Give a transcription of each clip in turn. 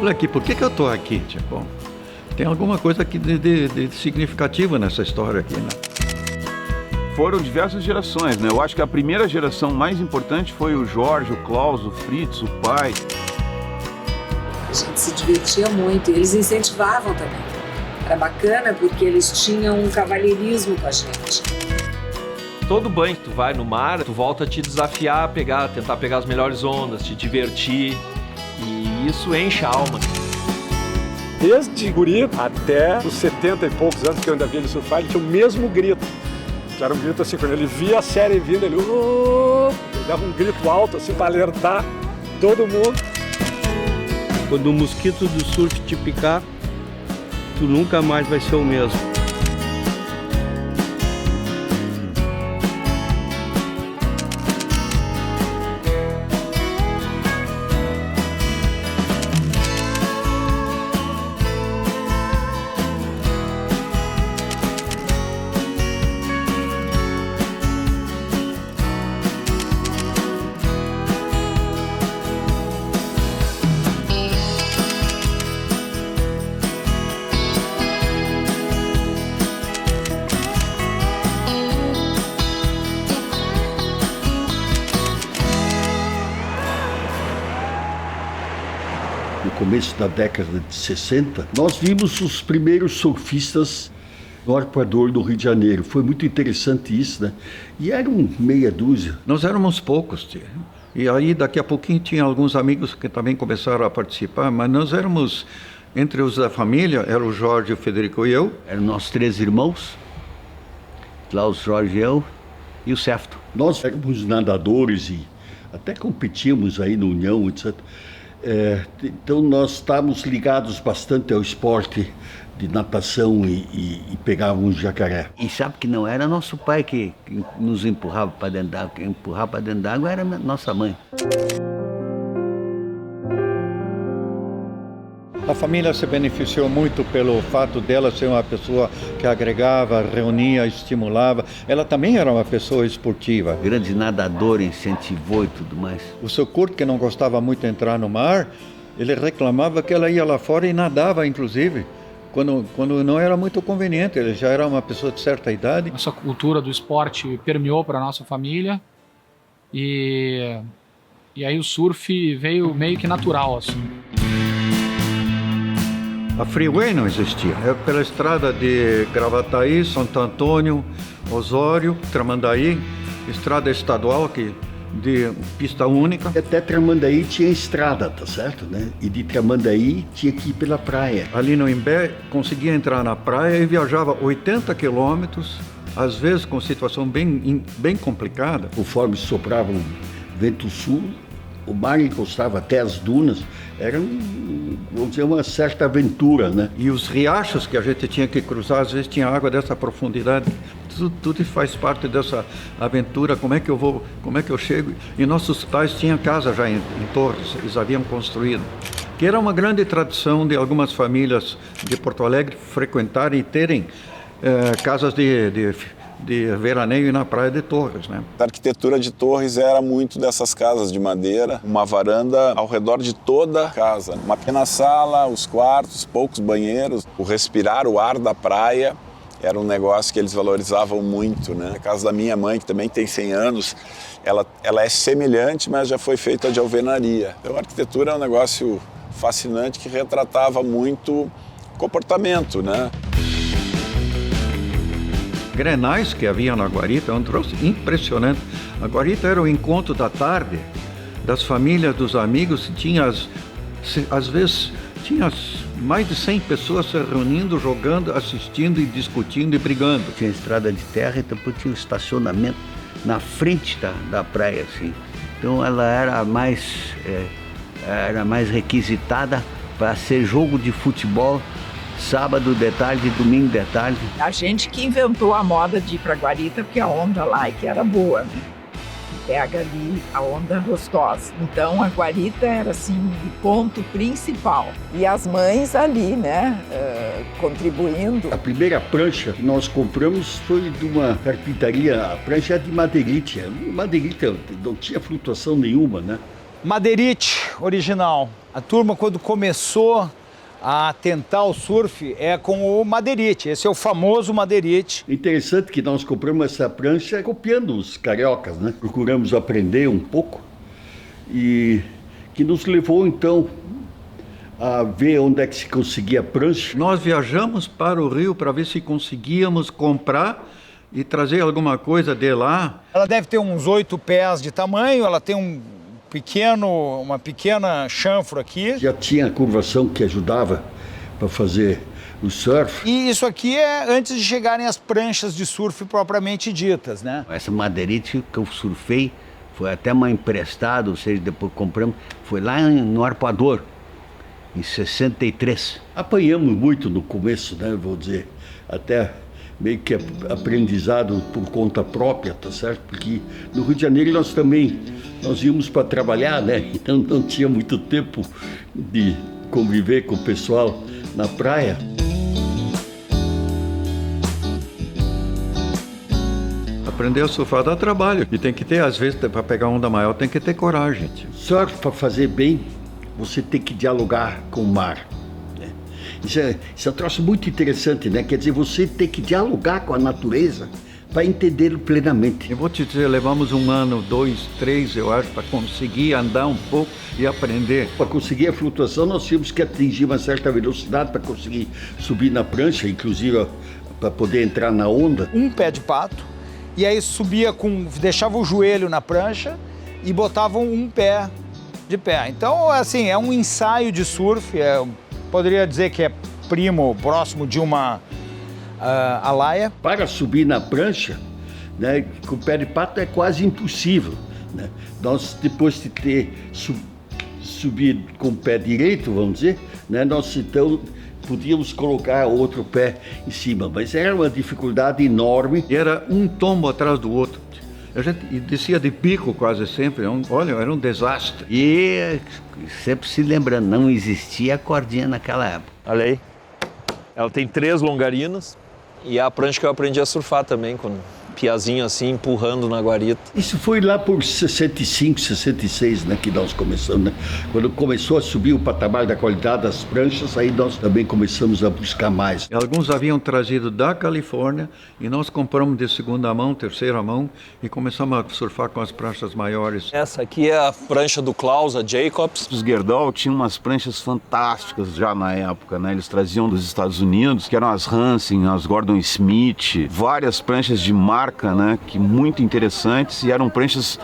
Olha aqui, por que eu tô aqui? Tipo, tem alguma coisa aqui de significativa nessa história aqui, né? Foram diversas gerações, né? Eu acho que a primeira geração mais importante foi o Jorge, o Klaus, o Fritz, o pai. A gente se divertia muito e eles incentivavam também. Era bacana porque eles tinham um cavalheirismo com a gente. Todo banho que tu vai no mar, tu volta a te desafiar a tentar pegar as melhores ondas, te divertir. E isso enche a alma. Desde guri até os 70 e poucos anos que eu ainda via ele surfar, ele tinha o mesmo grito. Que era um grito assim, quando ele via a série vindo, ele dava um grito alto assim para alertar todo mundo. Quando o mosquito do surf te picar, tu nunca mais vai ser o mesmo. No começo da década de 60, nós vimos os primeiros surfistas no Arpoador do Rio de Janeiro. Foi muito interessante isso, né? E eram meia dúzia. Nós éramos poucos, tia. E aí, daqui a pouquinho, tinha alguns amigos que também começaram a participar, mas nós éramos, entre os da família, era o Jorge, o Federico e eu. Eram nossos 3 irmãos, Klaus, Jorge, eu e o Sefto. Nós éramos nadadores e até competíamos aí no União, etc. Então nós estávamos ligados bastante ao esporte de natação e pegávamos jacaré. E sabe que não era nosso pai que nos empurrava para dentro d'água, quem empurrava para dentro d'água era nossa mãe. A família se beneficiou muito pelo fato dela ser uma pessoa que agregava, reunia, estimulava. Ela também era uma pessoa esportiva. Grande nadador, incentivou e tudo mais. O seu Kurt, que não gostava muito de entrar no mar, ele reclamava que ela ia lá fora e nadava, inclusive, quando não era muito conveniente. Ele já era uma pessoa de certa idade. Essa cultura do esporte permeou para a nossa família e aí o surf veio meio que natural, assim. A freeway não existia. É pela estrada de Gravataí, Santo Antônio, Osório, Tramandaí, estrada estadual de pista única. Até Tramandaí tinha estrada, tá certo, né? E de Tramandaí tinha que ir pela praia. Ali no Imbé, conseguia entrar na praia e viajava 80 quilômetros, às vezes com situação bem complicada. Conforme soprava um vento sul, o mar encostava até as dunas. Era, vamos dizer, uma certa aventura, né? E os riachos que a gente tinha que cruzar, às vezes tinha água dessa profundidade. Tudo faz parte dessa aventura. Como é que eu vou, como é que eu chego? E nossos pais tinham casa já em Torres, eles haviam construído. Que era uma grande tradição de algumas famílias de Porto Alegre frequentarem e terem casas de veraneio na praia de Torres, né? A arquitetura de Torres era muito dessas casas de madeira, uma varanda ao redor de toda a casa, uma pequena sala, os quartos, poucos banheiros, o respirar o ar da praia era um negócio que eles valorizavam muito, né? A casa da minha mãe, que também tem 100 anos, ela é semelhante, mas já foi feita de alvenaria. Então a arquitetura é um negócio fascinante que retratava muito comportamento, né? Grenais que havia na Guarita, é um troço impressionante. A Guarita era o encontro da tarde das famílias, dos amigos, às vezes tinha mais de 100 pessoas se reunindo, jogando, assistindo e discutindo e brigando. Tinha estrada de terra e depois tinha um estacionamento na frente da praia, assim. Então ela era mais requisitada para ser jogo de futebol, sábado de tarde, domingo de tarde. A gente que inventou a moda de ir para Guarita, porque a onda lá é que era boa, né? Pega ali a onda gostosa. Então a Guarita era assim o ponto principal. E as mães ali, né, contribuindo. A primeira prancha que nós compramos foi de uma carpintaria, a prancha é de madeirite. Madeirite não tinha flutuação nenhuma, né? Madeirite original. A turma, quando começou a tentar o surf, é com o Madeirite. Esse é o famoso Madeirite. Interessante que nós compramos essa prancha copiando os cariocas, né? Procuramos aprender um pouco e que nos levou, então, a ver onde é que se conseguia prancha. Nós viajamos para o Rio para ver se conseguíamos comprar e trazer alguma coisa de lá. Ela deve ter uns 8 pés de tamanho, ela tem uma pequena chanfro aqui. Já tinha a curvação que ajudava para fazer o surf. E isso aqui é antes de chegarem as pranchas de surf propriamente ditas, né? Essa Madeirite que eu surfei foi até uma emprestada, ou seja, depois compramos, foi lá no Arpoador, em 63. Apanhamos muito no começo, né, vou dizer, até meio que aprendizado por conta própria, tá certo? Porque no Rio de Janeiro nós íamos para trabalhar, né? Então não tinha muito tempo de conviver com o pessoal na praia. Aprender a surfar dá trabalho e tem que ter, às vezes, para pegar onda maior, tem que ter coragem. Surf, para fazer bem, você tem que dialogar com o mar. Né? Isso é um troço muito interessante, né? Quer dizer, você tem que dialogar com a natureza para entendê-lo plenamente. Eu vou te dizer, levamos 1 ano, 2, 3, eu acho, para conseguir andar um pouco e aprender. Para conseguir a flutuação, nós tínhamos que atingir uma certa velocidade para conseguir subir na prancha, inclusive para poder entrar na onda. Um pé de pato, e aí deixava o joelho na prancha e botavam um pé de pé. Então, assim, é um ensaio de surf, poderia dizer que é próximo de uma alaia. Para subir na prancha, né, com o pé de pato é quase impossível. Né? Nós, depois de ter subido com o pé direito, vamos dizer, né, nós então podíamos colocar outro pé em cima, mas era uma dificuldade enorme. Era um tombo atrás do outro. A gente descia de bico quase sempre, olha, era um desastre. E sempre se lembrando, não existia cordinha naquela época. Olha aí, ela tem 3 longarinas e é a prancha que eu aprendi a surfar também, com piazinho assim, empurrando na guarita. Isso foi lá por 65, 66, né, que nós começamos, né? Quando começou a subir o patamar da qualidade das pranchas, aí nós também começamos a buscar mais. Alguns haviam trazido da Califórnia e nós compramos de segunda mão, terceira mão e começamos a surfar com as pranchas maiores. Essa aqui é a prancha do Klaus, a Jacobs. Os Gerdau tinham umas pranchas fantásticas já na época, né? Eles traziam dos Estados Unidos, que eram as Hansen, as Gordon Smith, várias pranchas de marca, né, que muito interessantes e eram pranchas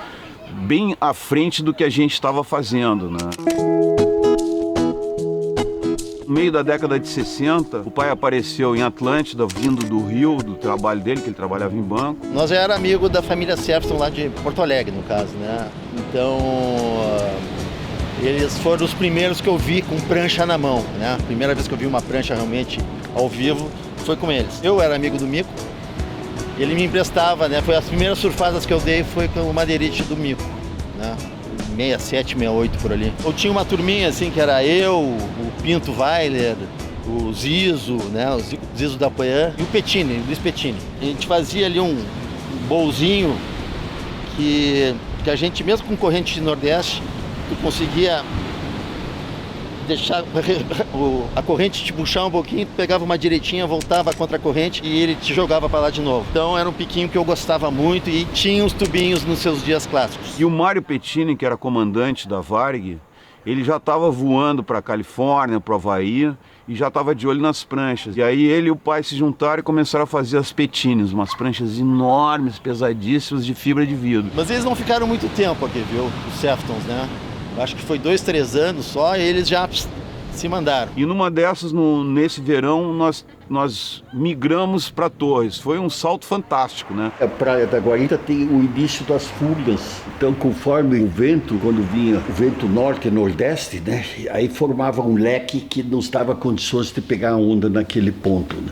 bem à frente do que a gente estava fazendo, né? No meio da década de 60, o pai apareceu em Atlântida, vindo do Rio, do trabalho dele, que ele trabalhava em banco. Nós já era amigo da família Sefton lá de Porto Alegre, no caso, né? Então, eles foram os primeiros que eu vi com prancha na mão, né? A primeira vez que eu vi uma prancha realmente ao vivo foi com eles. Eu era amigo do Mico. Ele me emprestava, né? Foi as primeiras surfadas que eu dei foi com o Madeirite do Mico, né? 67, 68 por ali. Eu tinha uma turminha assim que era eu, o Pinto Weiler, o Zizo, né? O Zizo da Poian e o Pettini, o Luiz Pettini. A gente fazia ali um bolzinho que a gente, mesmo com corrente de Nordeste, tu conseguia deixar a corrente te puxar um pouquinho, tu pegava uma direitinha, voltava contra a corrente e ele te jogava para lá de novo. Então era um piquinho que eu gostava muito e tinha os tubinhos nos seus dias clássicos. E o Mário Pettini, que era comandante da Varig, ele já estava voando para a Califórnia, para o Havaí, e já estava de olho nas pranchas. E aí ele e o pai se juntaram e começaram a fazer as Pettines, umas pranchas enormes, pesadíssimas, de fibra de vidro. Mas eles não ficaram muito tempo aqui, viu? Os Seftons, né? Acho que foi 2, 3 anos só e eles já se mandaram. E numa dessas, nesse verão, nós migramos para Torres. Foi um salto fantástico, né? A Praia da Guarita tem o início das fugas. Então, conforme o vento, quando vinha o vento norte e nordeste, né? Aí formava um leque que não estava em condições de pegar a onda naquele ponto, né?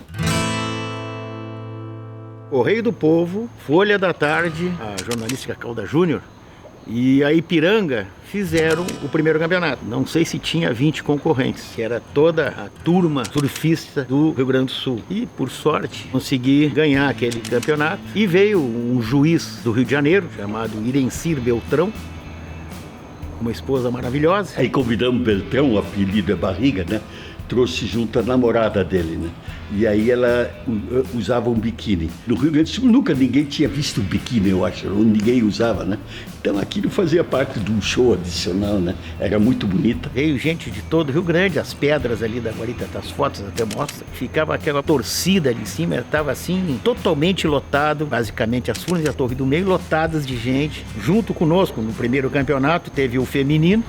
Correio do Povo, Folha da Tarde, a jornalística Calda Júnior e a Ipiranga fizeram o primeiro campeonato. Não sei se tinha 20 concorrentes, que era toda a turma surfista do Rio Grande do Sul. E, por sorte, consegui ganhar aquele campeonato. E veio um juiz do Rio de Janeiro, chamado Irencir Beltrão, uma esposa maravilhosa. Aí convidamos o Beltrão, o apelido é Barriga, né? Trouxe junto a namorada dele, né? E aí ela usava um biquíni. No Rio Grande do Sul nunca ninguém tinha visto um biquíni, eu acho, ou ninguém usava, né? Então aquilo fazia parte de um show adicional, né? Era muito bonita. Veio gente de todo o Rio Grande, as pedras ali da guarita, das fotos até mostra. Ficava aquela torcida ali em cima, estava assim, totalmente lotado. Basicamente as Furnas e a Torre do Meio lotadas de gente. Junto conosco, no primeiro campeonato, teve o feminino,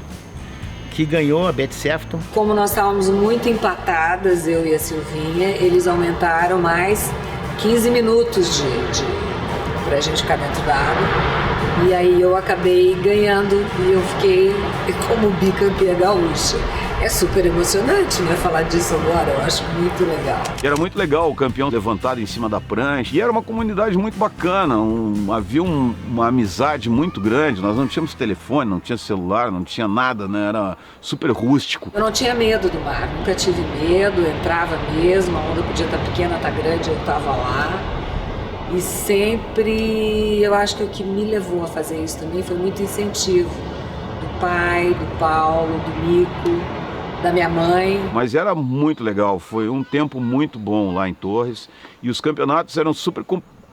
que ganhou a Beth Sefton. Como nós estávamos muito empatadas, eu e a Silvinha, eles aumentaram mais 15 minutos pra gente ficar dentro da água. E aí eu acabei ganhando e eu fiquei como bicampeã gaúcha. É super emocionante, né, falar disso agora, eu acho muito legal. Era muito legal o campeão levantado em cima da prancha, e era uma comunidade muito bacana, havia uma amizade muito grande, nós não tínhamos telefone, não tinha celular, não tinha nada, né, era super rústico. Eu não tinha medo do mar, nunca tive medo, entrava mesmo, a onda podia estar pequena, estar grande, eu estava lá. E sempre, eu acho que o que me levou a fazer isso também foi muito incentivo do pai, do Paulo, do Nico, da minha mãe. Mas era muito legal, foi um tempo muito bom lá em Torres e os campeonatos eram super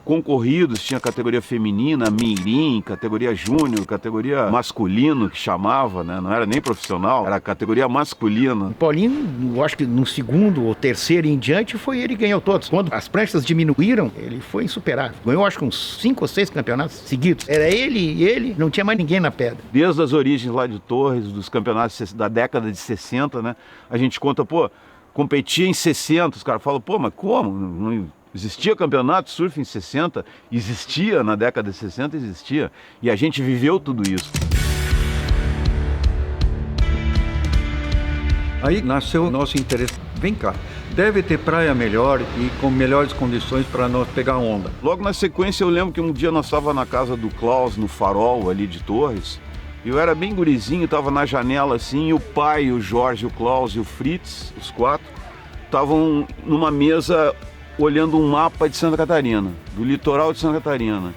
concorridos, tinha categoria feminina, mirim, categoria júnior, categoria masculino que chamava, né? Não era nem profissional, era categoria masculina. O Paulinho, eu acho que no segundo ou terceiro em diante foi ele que ganhou todos. Quando as pranchas diminuíram, ele foi insuperável. Ganhou acho que uns 5 ou 6 campeonatos seguidos. Era ele e ele, não tinha mais ninguém na pedra. Desde as origens lá de Torres, dos campeonatos da década de 60, né? A gente conta, competia em 60, os caras falam, mas como? Não existia campeonato de surf em 60? Existia, na década de 60 existia. E a gente viveu tudo isso. Aí nasceu o nosso interesse. Vem cá, deve ter praia melhor e com melhores condições para nós pegar onda. Logo na sequência eu lembro que um dia nós estávamos na casa do Klaus, no Farol ali de Torres. Eu era bem gurizinho, estava na janela assim, e o pai, o Jorge, o Klaus e o Fritz, os 4, estavam numa mesa olhando um mapa de Santa Catarina, do litoral de Santa Catarina.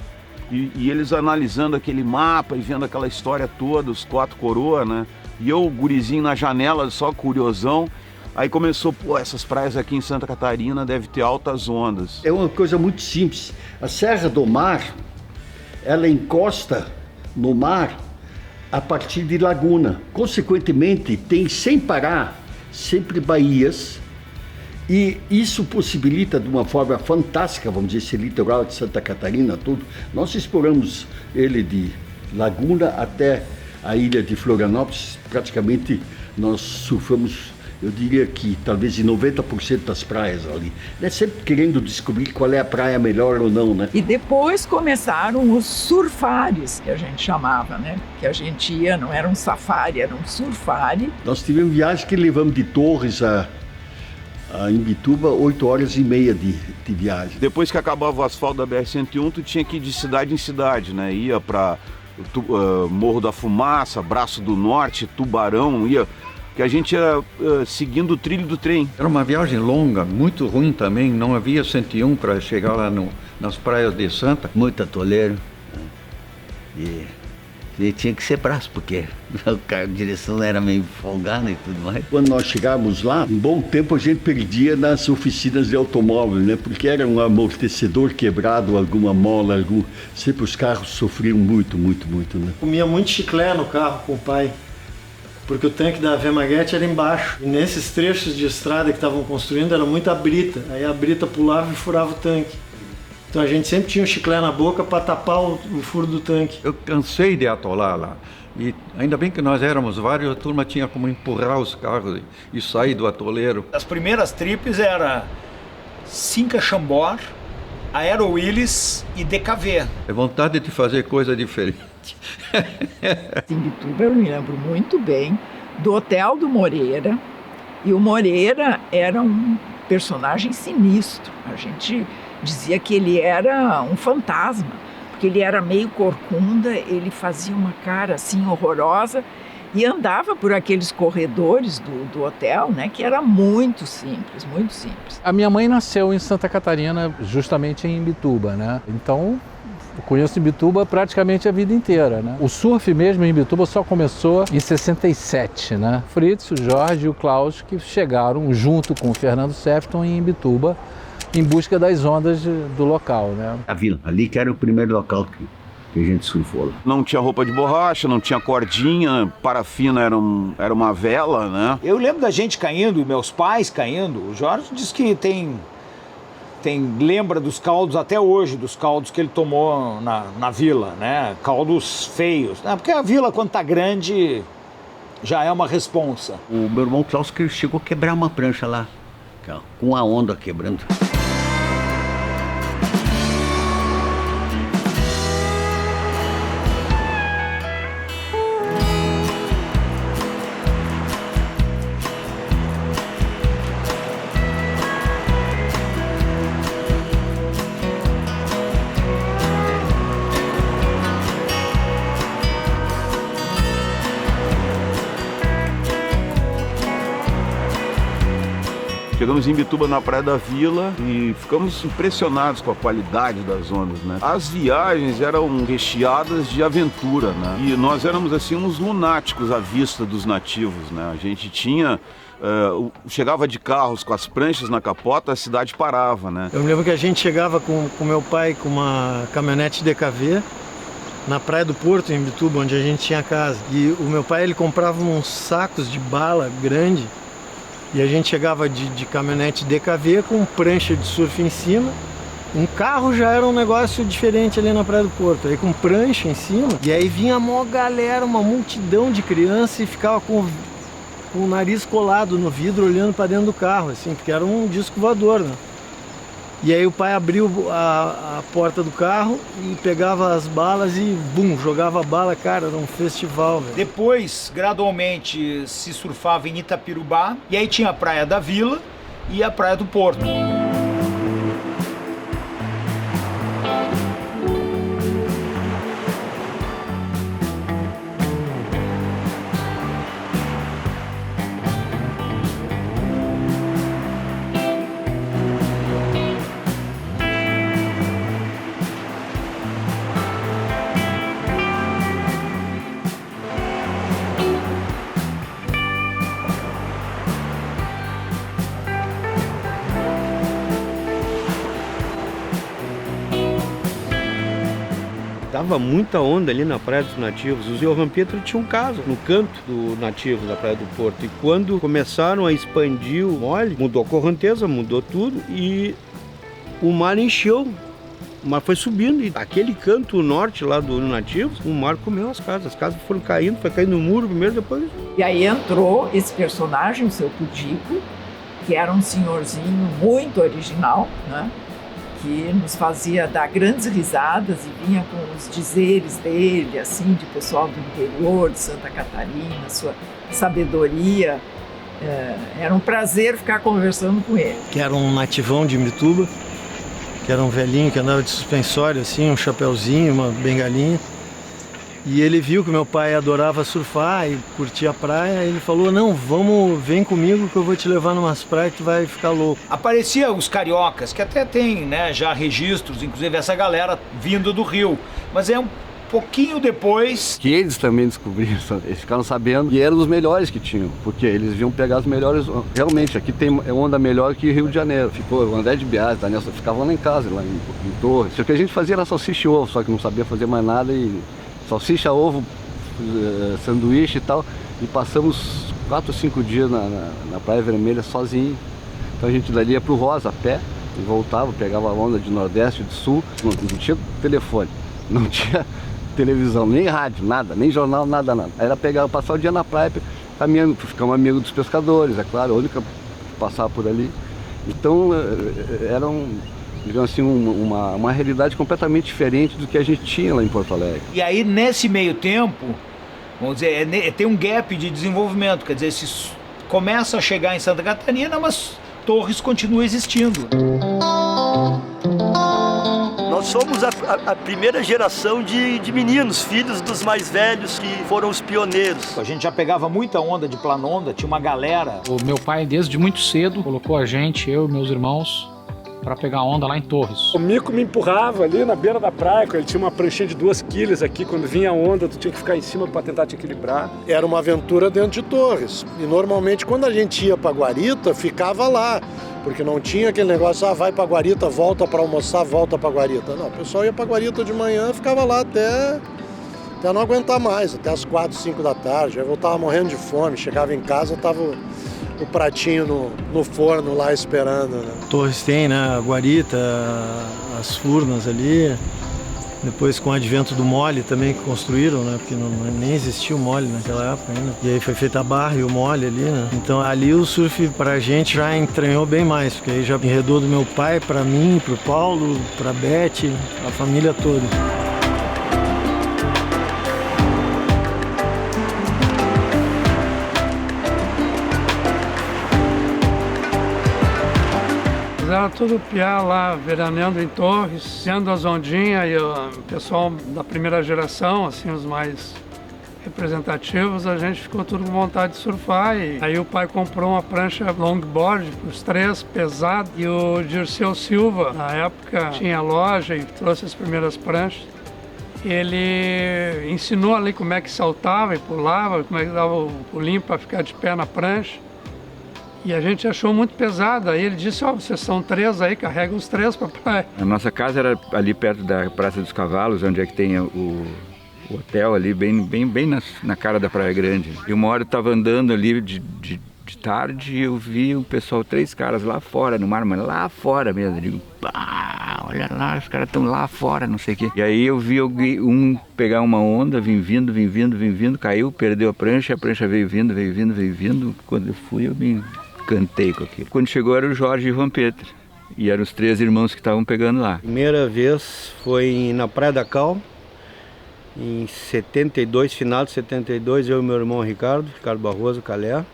E eles analisando aquele mapa e vendo aquela história toda, os 4 coroas, né? E eu, gurizinho na janela, só curiosão. Aí começou, essas praias aqui em Santa Catarina devem ter altas ondas. É uma coisa muito simples. A Serra do Mar, ela encosta no mar a partir de laguna. Consequentemente, tem sem parar sempre baías. E isso possibilita de uma forma fantástica, vamos dizer, esse litoral de Santa Catarina todo. Nós exploramos ele de Laguna até a ilha de Florianópolis. Praticamente nós surfamos, eu diria que talvez em 90% das praias ali. Né? Sempre querendo descobrir qual é a praia melhor ou não, né? E depois começaram os surfares, que a gente chamava, né? Que a gente ia, não era um safari, era um surfari. Nós tivemos viagem que levamos de Torres a Imbituba 8 horas e meia de viagem. Depois que acabava o asfalto da BR-101, tu tinha que ir de cidade em cidade, né? Ia para Morro da Fumaça, Braço do Norte, Tubarão, que a gente ia seguindo o trilho do trem. Era uma viagem longa, muito ruim também, não havia 101 para chegar lá nas praias de Santa. Muito atoleiro, e tinha que ser braço, porque a direção era meio folgada e tudo mais. Quando nós chegávamos lá, um bom tempo a gente perdia nas oficinas de automóvel, né? Porque era um amortecedor quebrado, alguma mola, sempre os carros sofriam muito, né? Comia muito chiclete no carro com o pai, porque o tanque da Vemaguete era embaixo. E nesses trechos de estrada que estavam construindo era muita brita. Aí a brita pulava e furava o tanque. Então a gente sempre tinha um chiclete na boca para tapar o furo do tanque. Eu cansei de atolar lá. E ainda bem que nós éramos vários, a turma tinha como empurrar os carros e sair do atoleiro. As primeiras trips era Cinca Chambord, Aero Willis e DKV. É vontade de fazer coisa diferente. Em Bituba eu me lembro muito bem do Hotel do Moreira. E o Moreira era um personagem sinistro. A gente dizia que ele era um fantasma, porque ele era meio corcunda, ele fazia uma cara assim horrorosa e andava por aqueles corredores do hotel, né, que era muito simples, muito simples. A minha mãe nasceu em Santa Catarina, justamente em Imbituba, né? Então Eu conheço Imbituba praticamente a vida inteira, né? O surf mesmo em Imbituba só começou em 67, né? Fritz, o Jorge e o Klaus que chegaram junto com o Fernando Sefton em Imbituba em busca das ondas do local, né? A vila, ali que era o primeiro local que a gente surfou lá. Não tinha roupa de borracha, não tinha cordinha, parafina era uma vela, né? Eu lembro da gente caindo e meus pais caindo. O Jorge disse que lembra dos caldos até hoje, dos caldos que ele tomou na vila, né? Caldos feios. Porque a vila, quando tá grande, já é uma responsa. O meu irmão Klaus chegou a quebrar uma prancha lá, com a onda quebrando. Chegamos em Imbituba, na Praia da Vila, e ficamos impressionados com a qualidade das ondas, né? As viagens eram recheadas de aventura, né? E nós éramos, assim, uns lunáticos à vista dos nativos, né? A gente tinha... chegava de carros com as pranchas na capota, a cidade parava, né? Eu me lembro que a gente chegava com meu pai com uma caminhonete DKV na Praia do Porto, em Imbituba, onde a gente tinha casa. E o meu pai, ele comprava uns sacos de bala grande. E a gente chegava de caminhonete DKV com prancha de surf em cima. Um carro já era um negócio diferente ali na Praia do Porto. Aí com prancha em cima. E aí vinha uma galera, uma multidão de crianças e ficava com o nariz colado no vidro, olhando para dentro do carro, assim, porque era um disco voador, né? E aí o pai abriu a porta do carro e pegava as balas e, bum, jogava a bala, cara, era um festival, velho. Depois, gradualmente, se surfava em Itapirubá, e aí tinha a Praia da Vila e a Praia do Porto. Dava muita onda ali na Praia dos Nativos. O Johan Pietro tinha um caso no canto do Nativos da Praia do Porto. E quando começaram a expandir o mole, mudou a correnteza, mudou tudo e o mar encheu. O mar foi subindo e aquele canto norte lá do Nativos, o mar comeu as casas foram caindo, foi caindo no muro primeiro, depois... E aí entrou esse personagem, o seu Pudico, que era um senhorzinho muito original, né? Que nos fazia dar grandes risadas e vinha com os dizeres dele, assim, de pessoal do interior, de Santa Catarina, sua sabedoria. Era um prazer ficar conversando com ele. Que era um nativão de Imbituba, que era um velhinho que andava de suspensório, assim, um chapeuzinho, uma bengalinha. E ele viu que meu pai adorava surfar e curtia a praia, e ele falou, não, vem comigo que eu vou te levar numas praias que tu vai ficar louco. Aparecia os cariocas, que até tem, né, já registros, inclusive essa galera vindo do Rio, mas é um pouquinho depois... Que eles também descobriram, eles ficaram sabendo que eram os melhores que tinham, porque eles iam pegar as melhores... Realmente, aqui tem onda melhor que Rio de Janeiro. Ficou o André de Bias, Daniel, ficavam lá em casa, lá em Torres. O que a gente fazia era salsicha e ovo, só que não sabia fazer mais nada e... Salsicha, ovo, sanduíche e tal. E passamos 4 ou 5 dias na Praia Vermelha sozinho. Então a gente dali ia pro Rosa a pé e voltava, pegava a onda de Nordeste, de Sul. Não tinha telefone, não tinha televisão, nem rádio, nada, nem jornal, nada. Era passar o dia na praia, caminhando, ficar um amigo dos pescadores, é claro, a única que passava por ali. Então era digamos assim, uma realidade completamente diferente do que a gente tinha lá em Porto Alegre. E aí, nesse meio tempo, vamos dizer, tem um gap de desenvolvimento, quer dizer, se começa a chegar em Santa Catarina, mas Torres continua existindo. Nós somos a primeira geração de meninos, filhos dos mais velhos que foram os pioneiros. A gente já pegava muita onda de planonda, tinha uma galera. O meu pai, desde muito cedo, colocou a gente, eu e meus irmãos, para pegar onda lá em Torres. O Mico me empurrava ali na beira da praia, ele tinha uma pranchinha de 2 quilos aqui, quando vinha a onda, tu tinha que ficar em cima para tentar te equilibrar. Era uma aventura dentro de Torres. E normalmente quando a gente ia para Guarita, ficava lá. Porque não tinha aquele negócio, vai para Guarita, volta para almoçar, volta para Guarita. Não, o pessoal ia para Guarita de manhã, ficava lá até não aguentar mais, até as 4, 5 da tarde. Aí voltava morrendo de fome, chegava em casa, tava o pratinho no forno lá esperando. Né? Torres tem, né? A Guarita, as furnas ali. Depois com o advento do mole também que construíram, né? Porque nem existia o mole naquela época ainda. E aí foi feita a barra e o mole ali, né? Então ali o surf pra gente já entranhou bem mais, porque aí já enredou do meu pai, pra mim, pro Paulo, pra Beth, a família toda. Era tudo piá lá, veraneando em Torres, sendo as ondinhas e o pessoal da primeira geração, assim, os mais representativos, a gente ficou tudo com vontade de surfar. E aí o pai comprou uma prancha longboard para os 3, pesado, e o Dirceu Silva, na época, tinha loja e trouxe as primeiras pranchas. Ele ensinou ali como é que saltava e pulava, como é que dava o pulinho para ficar de pé na prancha. E a gente achou muito pesado. Aí ele disse, vocês são 3 aí, carrega os 3 para praia. A nossa casa era ali perto da Praça dos Cavalos, onde é que tem o hotel ali, bem na cara da Praia Grande. E uma hora eu estava andando ali de tarde e eu vi o pessoal, 3 caras lá fora no mar, mas lá fora mesmo. Eu digo, olha lá, os caras estão lá fora, não sei o quê. E aí eu vi um pegar uma onda, vim vindo, caiu, perdeu a prancha veio vindo. Quando eu fui, eu me cantei com aquilo. Quando chegou era o Jorge e o Vampeta. E eram os 3 irmãos que estavam pegando lá. Primeira vez foi na Praia da Cal, em 72, final de 72, eu e meu irmão Ricardo Barroso, Calé.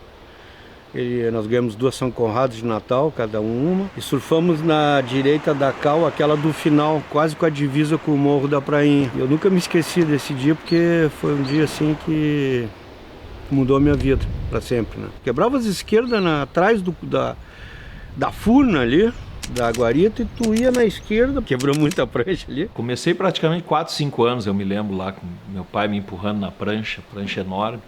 Nós ganhamos 2 São Conrados de Natal, cada uma. E surfamos na direita da Cal, aquela do final, quase com a divisa com o Morro da Prainha. Eu nunca me esqueci desse dia, porque foi um dia assim que mudou a minha vida para sempre, né? Quebrava as esquerdas atrás da furna ali, da Guarita, e tu ia na esquerda, quebrou muita prancha ali. Comecei praticamente 4, 5 anos, eu me lembro lá, com meu pai me empurrando na prancha enorme.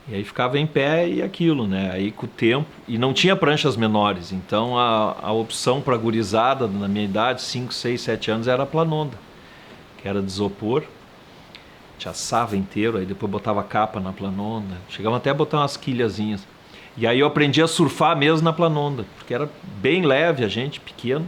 E aí ficava em pé e aquilo, né? Aí com o tempo, e não tinha pranchas menores, então a opção para gurizada na minha idade, 5, 6, 7 anos, era a planonda, que era de isopor. Te assava inteiro, aí depois botava capa na planonda, chegava até a botar umas quilhazinhas. E aí eu aprendi a surfar mesmo na planonda, porque era bem leve, a gente, pequeno.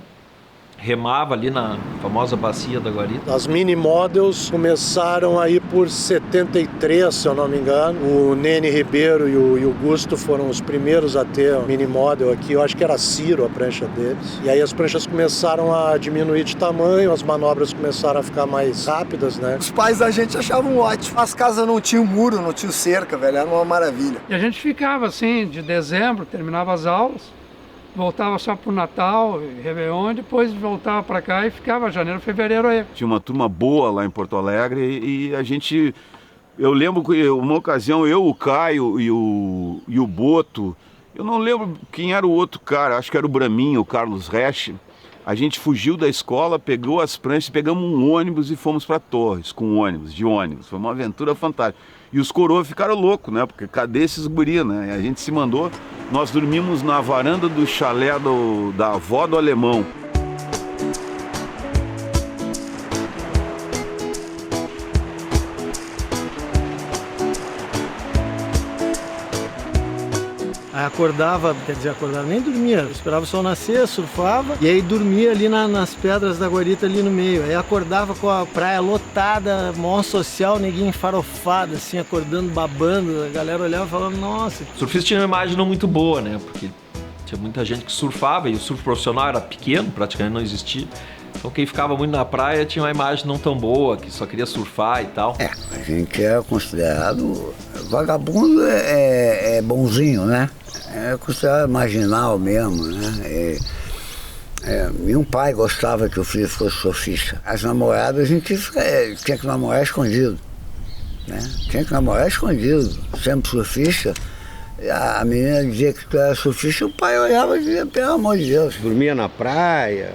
Remava ali na famosa bacia da Guarita. As mini models começaram aí por 73, se eu não me engano. O Nene Ribeiro e o Gusto foram os primeiros a ter mini model aqui. Eu acho que era Ciro a prancha deles. E aí as pranchas começaram a diminuir de tamanho, as manobras começaram a ficar mais rápidas, né? Os pais da gente achavam ótimo. As casas não tinham muro, não tinham cerca, velho. Era uma maravilha. E a gente ficava assim, de dezembro, terminava as aulas, voltava só pro Natal, Réveillon, depois voltava para cá e ficava janeiro, fevereiro aí. Tinha uma turma boa lá em Porto Alegre e a gente... Eu lembro que uma ocasião eu, o Caio e o Boto, eu não lembro quem era o outro cara, acho que era o Braminho, o Carlos Resch. A gente fugiu da escola, pegou as pranchas, pegamos um ônibus e fomos para Torres com de ônibus. Foi uma aventura fantástica. E os coroas ficaram loucos, né? Porque cadê esses guri, né? E a gente se mandou. Nós dormimos na varanda do chalé da avó do alemão. Aí acordava, nem dormia, esperava o sol nascer, surfava e aí dormia ali nas pedras da Guarita ali no meio. Aí acordava com a praia lotada, maior social, neguinho farofado, assim, acordando, babando. A galera olhava e falava, nossa. O surfista tinha uma imagem não muito boa, né? Porque tinha muita gente que surfava e o surf profissional era pequeno, praticamente não existia. Então quem ficava muito na praia tinha uma imagem não tão boa, que só queria surfar e tal. A gente é considerado... Vagabundo é bonzinho, né? É considerado marginal mesmo, né? Meu pai gostava que o filho fosse surfista. As namoradas a gente tinha que namorar escondido, né? Tinha que namorar escondido. Sempre surfista, A menina dizia que tu era surfista, o pai olhava e dizia, pelo amor de Deus. Dormia na praia,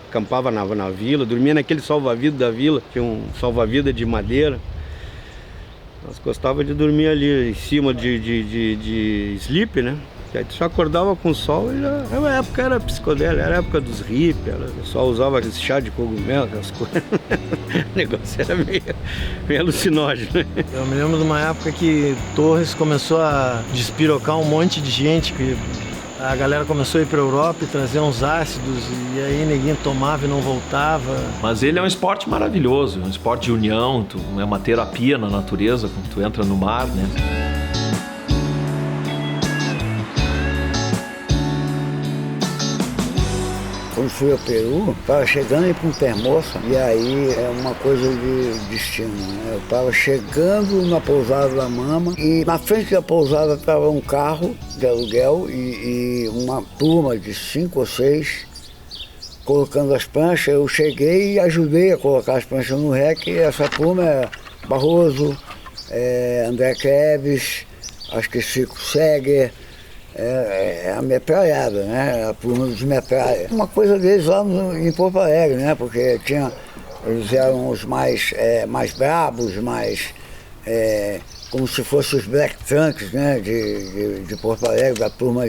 acampava na vila, dormia naquele salva-vidas da vila, tinha um salva-vidas de madeira. Nós gostávamos de dormir ali em cima de sleep, né? E aí tu só acordava com o sol e já... Na época era psicodélica, era a época dos hippies, o pessoal usava esse chá de cogumelo, essas coisas. O negócio era meio alucinógeno, né? Eu me lembro de uma época que Torres começou a despirocar um monte de gente, que a galera começou a ir para a Europa e trazer uns ácidos, e aí ninguém tomava e não voltava. Mas ele é um esporte maravilhoso, um esporte de união, é uma terapia na natureza quando tu entra no mar, né? Quando fui ao Peru, estava chegando aí para um Termoça, e aí é uma coisa de destino, né? Eu estava chegando na pousada da Mama, e na frente da pousada estava um carro de aluguel e uma turma de 5 ou 6 colocando as pranchas. Eu cheguei e ajudei a colocar as pranchas no rec, e essa turma é Barroso, André Kreves, acho que Chico Seger, a metralhada, né? A turma dos metralhas. Uma coisa deles lá em Porto Alegre, né? Porque eles eram os mais brabos, como se fossem os Black Trunks, né? De Porto Alegre, da turma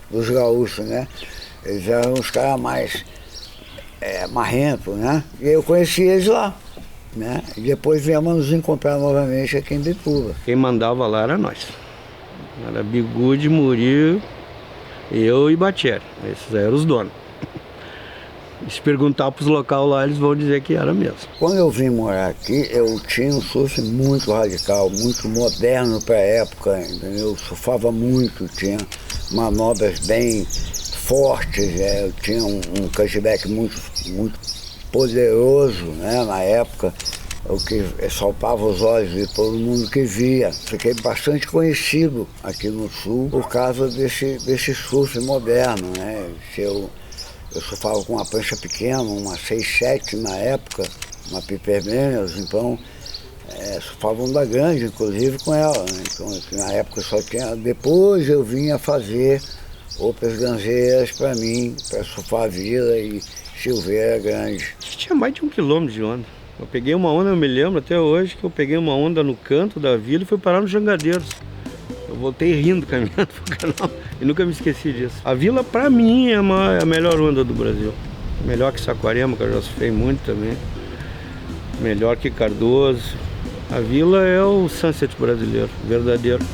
dos gaúchos, né? Eles eram os caras mais marrentos, né? E eu conheci eles lá, né? E depois viemos nos encontrar novamente aqui em Bituba. Quem mandava lá era nós. Era Bigude, Murilo, eu e Batieri. Esses eram os donos. E se perguntar para os locais lá, eles vão dizer que era mesmo. Quando eu vim morar aqui, eu tinha um surf muito radical, muito moderno para a época, entendeu? Eu surfava muito, tinha manobras bem fortes, eu tinha um cashback muito poderoso, né, na época. O que saltava os olhos de todo mundo que via. Fiquei bastante conhecido aqui no Sul por causa desse surf moderno, né? Eu surfava com uma prancha pequena, uma 6-7 na época, uma Piper Manners, então surfava onda grande, inclusive com ela, né? Então, na época só tinha... Depois eu vinha fazer outras ganzeiras para mim, para surfar a Vila e Silveira Grande. Tinha mais de 1 quilômetro de onda. Eu peguei uma onda, eu me lembro até hoje, que eu peguei uma onda no canto da vila e fui parar nos Jangadeiros. Eu voltei rindo, caminhando pro canal, e nunca me esqueci disso. A vila, pra mim, é a melhor onda do Brasil. Melhor que Saquarema, que eu já surfei muito também. Melhor que Cardoso. A vila é o Sunset brasileiro, verdadeiro.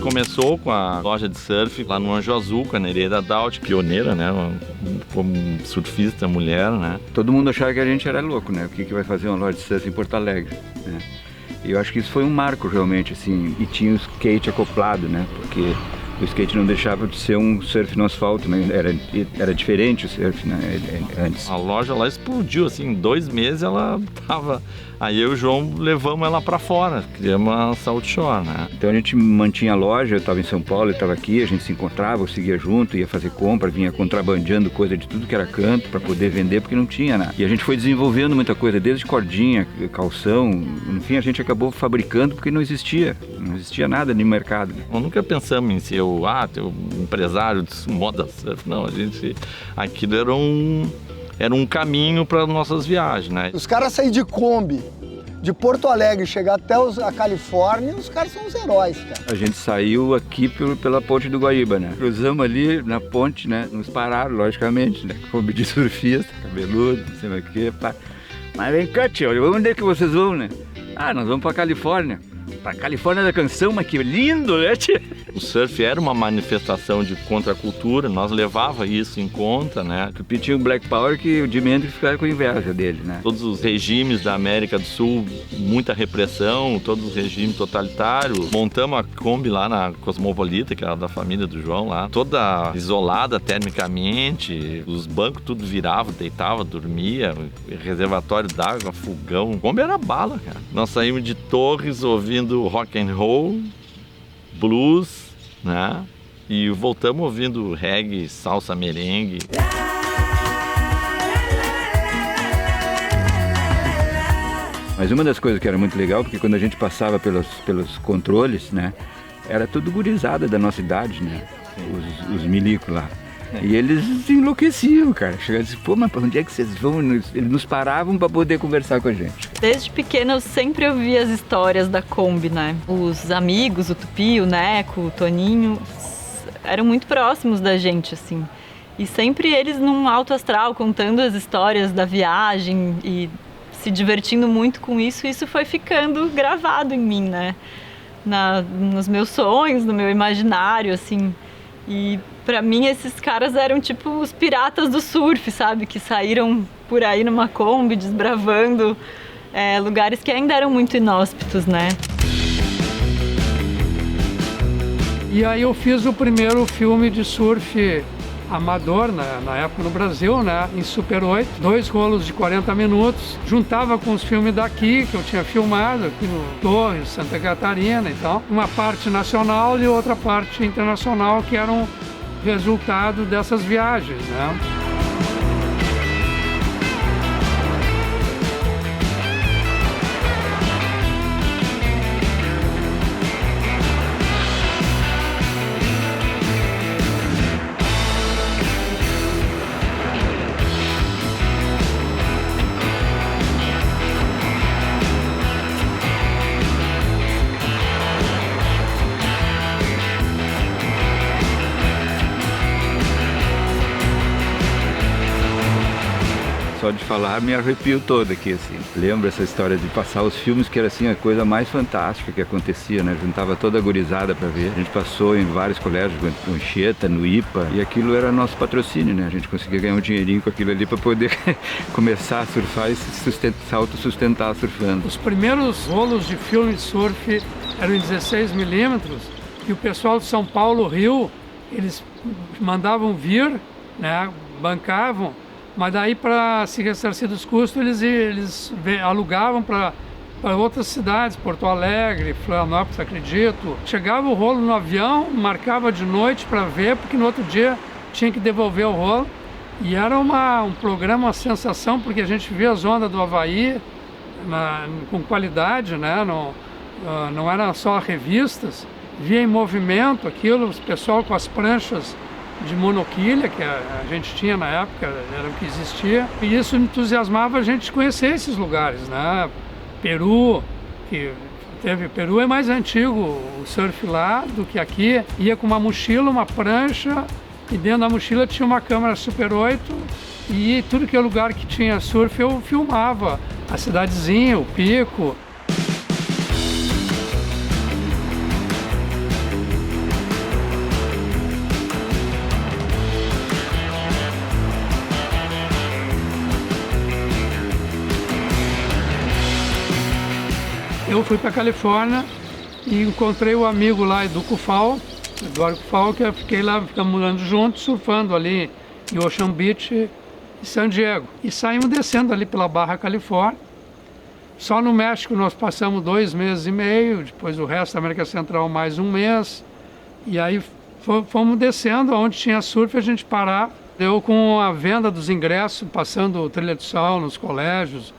Começou com a loja de surf lá no Anjo Azul, com a Nereida Daut, pioneira, né? Como surfista mulher, né? Todo mundo achava que a gente era louco, né? O que vai fazer uma loja de surf em Porto Alegre, né? E eu acho que isso foi um marco realmente, assim. E tinha o skate acoplado, né? Porque o skate não deixava de ser um surf no asfalto, né? Era diferente o surf, né? Antes. A loja lá explodiu, assim, em 2 meses ela tava... Aí eu e o João levamos ela pra fora, criamos uma Salt Shore, né? Então a gente mantinha a loja, eu estava em São Paulo, ele estava aqui, a gente se encontrava, eu seguia junto, ia fazer compra, vinha contrabandeando coisa de tudo que era canto para poder vender, porque não tinha nada. E a gente foi desenvolvendo muita coisa, desde cordinha, calção, no fim a gente acabou fabricando porque não existia nada no mercado. Nós nunca pensamos em ser o empresário de moda surf, não, aquilo era um caminho para nossas viagens, né? Os caras saírem de Kombi, de Porto Alegre, chegar até a Califórnia, os caras são os heróis, cara. A gente saiu aqui pela ponte do Guaíba, né? Cruzamos ali na ponte, né? Nos pararam, logicamente, né? Kombi de surfista, cabeludo, não sei o que, pá. Mas vem cá, tio, onde é que vocês vão, né? Nós vamos pra Califórnia. pra Califórnia da Canção, mas que lindo, né, tia? O surf era uma manifestação de contracultura, nós levava isso em conta, né? O Tupi tinha o Black Power que o Jimi Hendrix ficava com inveja dele, né? Todos os regimes da América do Sul, muita repressão, todos os regimes totalitários. Montamos a Kombi lá na Cosmopolita, que era da família do João lá, toda isolada termicamente, os bancos tudo virava, deitava, dormia, reservatório d'água, fogão. Kombi era bala, cara. Nós saímos de Torres ouvindo rock and roll, blues, né? E voltamos ouvindo reggae, salsa, merengue. Mas uma das coisas que era muito legal, porque quando a gente passava pelos controles, né? Era tudo gurizada da nossa idade, né? Os milicos lá. E eles enlouqueciam, cara. Chegavam e diziam, pô, mas pra onde é que vocês vão? Eles nos paravam para poder conversar com a gente. Desde pequena eu sempre ouvia as histórias da Kombi, né? Os amigos, o Tupi, o Neco, o Toninho, eram muito próximos da gente, assim. E sempre eles num alto astral, contando as histórias da viagem e se divertindo muito com isso. Isso foi ficando gravado em mim, né? Nos meus sonhos, no meu imaginário, assim. E pra mim esses caras eram tipo os piratas do surf, sabe? Que saíram por aí numa Kombi, desbravando lugares que ainda eram muito inóspitos, né? E aí eu fiz o primeiro filme de surf amador, na época no Brasil, né? Em Super 8, 2 rolos de 40 minutos. Juntava com os filmes daqui, que eu tinha filmado, aqui no Torres, Santa Catarina e tal. Uma parte nacional e outra parte internacional, que eram resultado dessas viagens, né? Só de falar me arrepio todo aqui, assim. Lembro essa história de passar os filmes, que era assim a coisa mais fantástica que acontecia, né? Juntava toda a gurizada para ver. A gente passou em vários colégios, no Anchieta, no IPA, e aquilo era nosso patrocínio, né? A gente conseguia ganhar um dinheirinho com aquilo ali para poder começar a surfar e se autossustentar surfando. Os primeiros rolos de filme de surf eram em 16 milímetros e o pessoal de São Paulo, Rio, eles mandavam vir, né? Bancavam. Mas daí, para se ressarcir dos custos, eles alugavam para outras cidades, Porto Alegre, Florianópolis, acredito. Chegava o rolo no avião, marcava de noite para ver, porque no outro dia tinha que devolver o rolo. E era um programa, uma sensação, porque a gente via as ondas do Havaí com qualidade, né? Não eram só revistas, via em movimento aquilo, o pessoal com as pranchas de monoquilha, que a gente tinha na época, era o que existia, e isso entusiasmava a gente conhecer esses lugares, né? Peru, Peru é mais antigo o surf lá do que aqui, ia com uma mochila, uma prancha, e dentro da mochila tinha uma câmera Super 8, e tudo que é lugar que tinha surf eu filmava, a cidadezinha, o pico. Eu fui para a Califórnia e encontrei o amigo lá do Cufal, Eduardo Cufal, que eu fiquei lá, ficamos morando juntos, surfando ali em Ocean Beach e San Diego. E saímos descendo ali pela Barra Califórnia. Só no México nós passamos 2 meses e meio, depois o resto da América Central mais 1 mês. E aí fomos descendo, onde tinha surf a gente parava. Eu com a venda dos ingressos, passando trilha de sol nos colégios,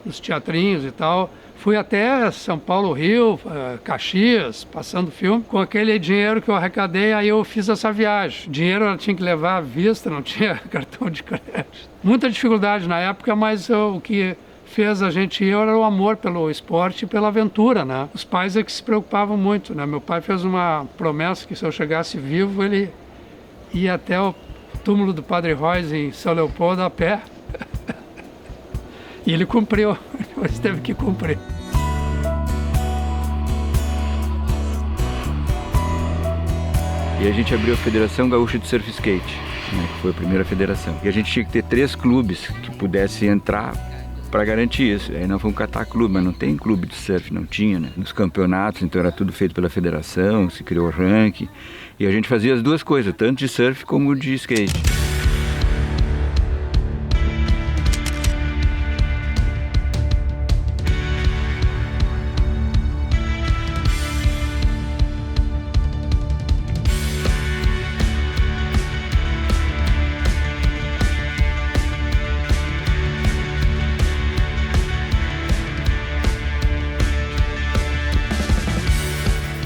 nos teatrinhos e tal. Fui até São Paulo, Rio, Caxias, passando filme. Com aquele dinheiro que eu arrecadei, aí eu fiz essa viagem. Dinheiro eu tinha que levar à vista, não tinha cartão de crédito. Muita dificuldade na época, mas o que fez a gente ir era o amor pelo esporte e pela aventura, né? Os pais é que se preocupavam muito, né? Meu pai fez uma promessa que se eu chegasse vivo, ele ia até o túmulo do Padre Royce em São Leopoldo a pé. E ele cumpriu, depois teve que cumprir. E a gente abriu a Federação Gaúcha de Surf Skate, né, que foi a primeira federação. E a gente tinha que ter 3 clubes que pudessem entrar para garantir isso. Aí nós fomos catar clube, mas não tem clube de surf, não tinha, né? Nos campeonatos, então era tudo feito pela federação, se criou ranking. E a gente fazia as duas coisas, tanto de surf como de skate.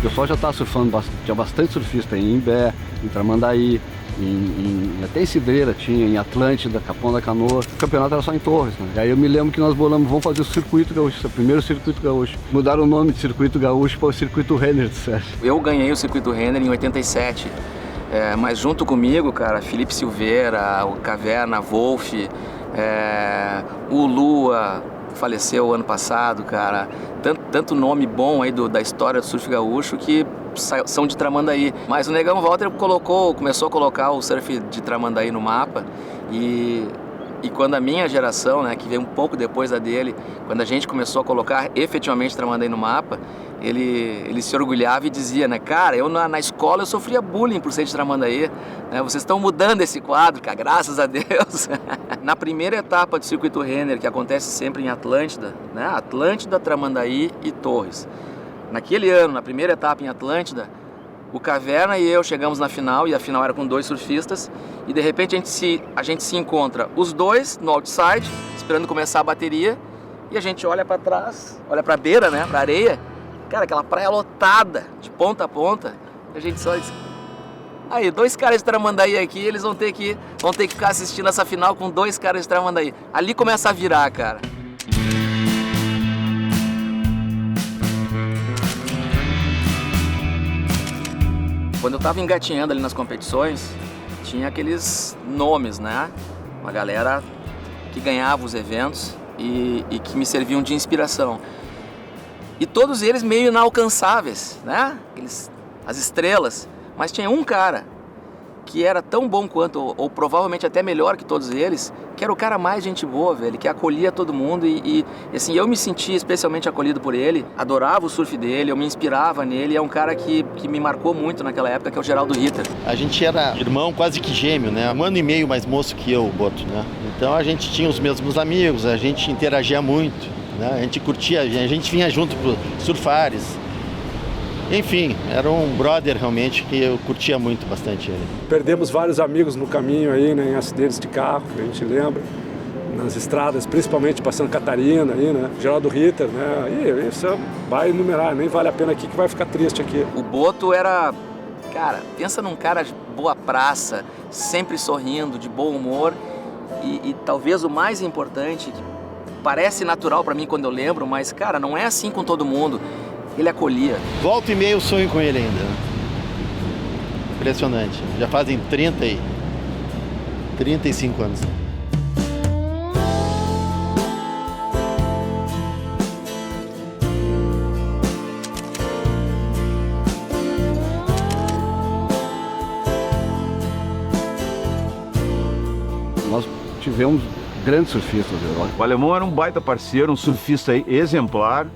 O pessoal já está surfando, tinha bastante surfista em Imbé, em Tramandaí, até em Cidreira tinha, em Atlântida, Capão da Canoa. O campeonato era só em Torres, né? E aí eu me lembro que nós bolamos, vamos fazer o Circuito Gaúcho, o primeiro Circuito Gaúcho. Mudaram o nome de Circuito Gaúcho para o Circuito Renner de surf. Eu ganhei o Circuito Renner em 87, mas junto comigo, cara, Felipe Silveira, o Caverna, Wolf, o Lua, faleceu ano passado, cara. Tanto nome bom aí da história do surf gaúcho que são de Tramandaí. Mas o Negão Walter começou a colocar o surf de Tramandaí no mapa e quando a minha geração, né, que veio um pouco depois da dele, quando a gente começou a colocar efetivamente Tramandaí no mapa, ele se orgulhava e dizia, né, cara, eu na escola eu sofria bullying por ser de Tramandaí, né, vocês estão mudando esse quadro, cara, graças a Deus. Na primeira etapa do Circuito Renner, que acontece sempre em Atlântida, né, Atlântida, Tramandaí e Torres. Naquele ano, na primeira etapa em Atlântida, o Caverna e eu chegamos na final, e a final era com 2 surfistas, e de repente a gente se encontra os dois no outside, esperando começar a bateria, e a gente olha para trás, olha para a beira, né, para a areia, cara, aquela praia lotada, de ponta a ponta, e a gente só diz, aí, 2 caras de Tramandaí aqui, eles vão ter que ficar assistindo essa final com 2 caras de Tramandaí. Ali começa a virar, cara. Quando eu tava engatinhando ali nas competições, tinha aqueles nomes, né? Uma galera que ganhava os eventos e que me serviam de inspiração. E todos eles meio inalcançáveis, né? As estrelas. Mas tinha um cara que era tão bom quanto, ou provavelmente até melhor que todos eles, que era o cara mais gente boa, velho, que acolhia todo mundo e assim, eu me sentia especialmente acolhido por ele, adorava o surf dele, eu me inspirava nele, é um cara que me marcou muito naquela época, que é o Geraldo Ritter. A gente era irmão quase que gêmeo, né? 1 ano e meio mais moço que eu, o Boto, né? Então a gente tinha os mesmos amigos, a gente interagia muito, né? A gente curtia, a gente vinha junto pro surfares. Enfim, era um brother realmente que eu curtia muito bastante ele. Perdemos vários amigos no caminho aí, né, em acidentes de carro, que a gente lembra, nas estradas, principalmente para Santa Catarina aí, né, Geraldo Ritter, né, aí isso vai enumerar, nem vale a pena aqui que vai ficar triste aqui. O Boto era, cara, pensa num cara de boa praça, sempre sorrindo, de bom humor e talvez o mais importante, que parece natural para mim quando eu lembro, mas cara, não é assim com todo mundo. Ele acolhia. Volta e meia eu sonho com ele ainda. Impressionante. Já fazem 35 anos. Nós tivemos grandes surfistas. O alemão era um baita parceiro, um surfista exemplar.